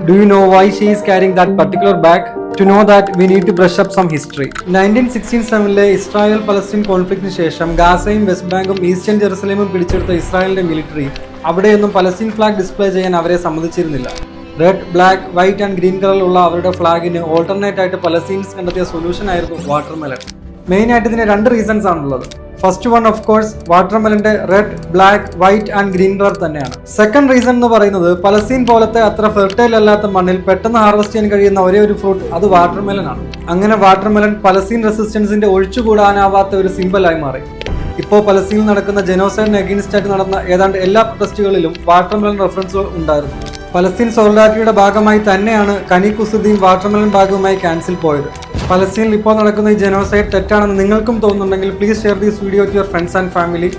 Do you know why she is carrying that particular bag? To know that, we need to brush up some history. 1967-ലെ Israel Palestine കോൺഫ്ലിക്റ്റിന് ശേഷം ഗാസയും west ബാങ്കും eastern ജെറുസലേമും പിടിച്ചെടുത്ത ഇസ്രായേലിന്റെ military അവിടെയൊന്നും Palestine flag display ചെയ്യാൻ അവരെ സമ്മതിച്ചിരുന്നില്ല. Red, black, white and green കളറിലുള്ള അവരുടെ ഫ്ലാഗിന് ഓൾട്ടർനേറ്റ് ആയിട്ട് പലസ്തീൻസ് കണ്ടെത്തിയ സൊല്യൂഷൻ ആയിരുന്നു വാട്ടർമെലൺ. മെയിൻ ആയിട്ട് ഇതിന് 2 റീസൺസ് ആണുള്ളത്. ഫസ്റ്റ് വൺ ഓഫ് കോഴ്സ് വാട്ടർമെലന്റെ red, black, white and green colour തന്നെയാണ്. സെക്കൻഡ് റീസൺ എന്ന് പറയുന്നത് പലസ്തീൻ പോലത്തെ അത്ര ഫെർട്ടൈൽ അല്ലാത്ത മണ്ണിൽ പെട്ടെന്ന് ഹാർവെസ്റ്റ് ചെയ്യാൻ കഴിയുന്ന ഒരേ ഒരു ഫ്രൂട്ട് അത് വാട്ടർമെലൻ ആണ്. അങ്ങനെ വാട്ടർമെലൻ പലസ്തീൻ റെസിസ്റ്റൻസിന്റെ ഒഴിച്ചുകൂടാനാവാത്ത ഒരു സിംബലായി മാറി. ഇപ്പോൾ പലസ്തീനിൽ നടക്കുന്ന ജനോസൈഡിന് അഗെയിൻസ്റ്റ് ആയിട്ട് നടന്ന ഏതാണ്ട് എല്ലാ പ്രൊട്ടസ്റ്റുകളിലും വാട്ടർമെലൻ റെഫറൻസുകൾ ഉണ്ടായിരുന്നു. പലസ്തീൻ സോളിഡാരിറ്റിയുടെ ഭാഗമായി തന്നെയാണ് കനി കുസുദ്ദീൻ വാട്ടർമെലൻ ഭാഗവുമായി ക്യാൻസിൽ പോയത്. പലസ്തീനിൽ ഇപ്പോൾ നടക്കുന്ന ഈ ജനോസൈഡ് തെറ്റാണെന്ന് നിങ്ങൾക്കും തോന്നുന്നുണ്ടെങ്കിൽ please share this video to your friends and family.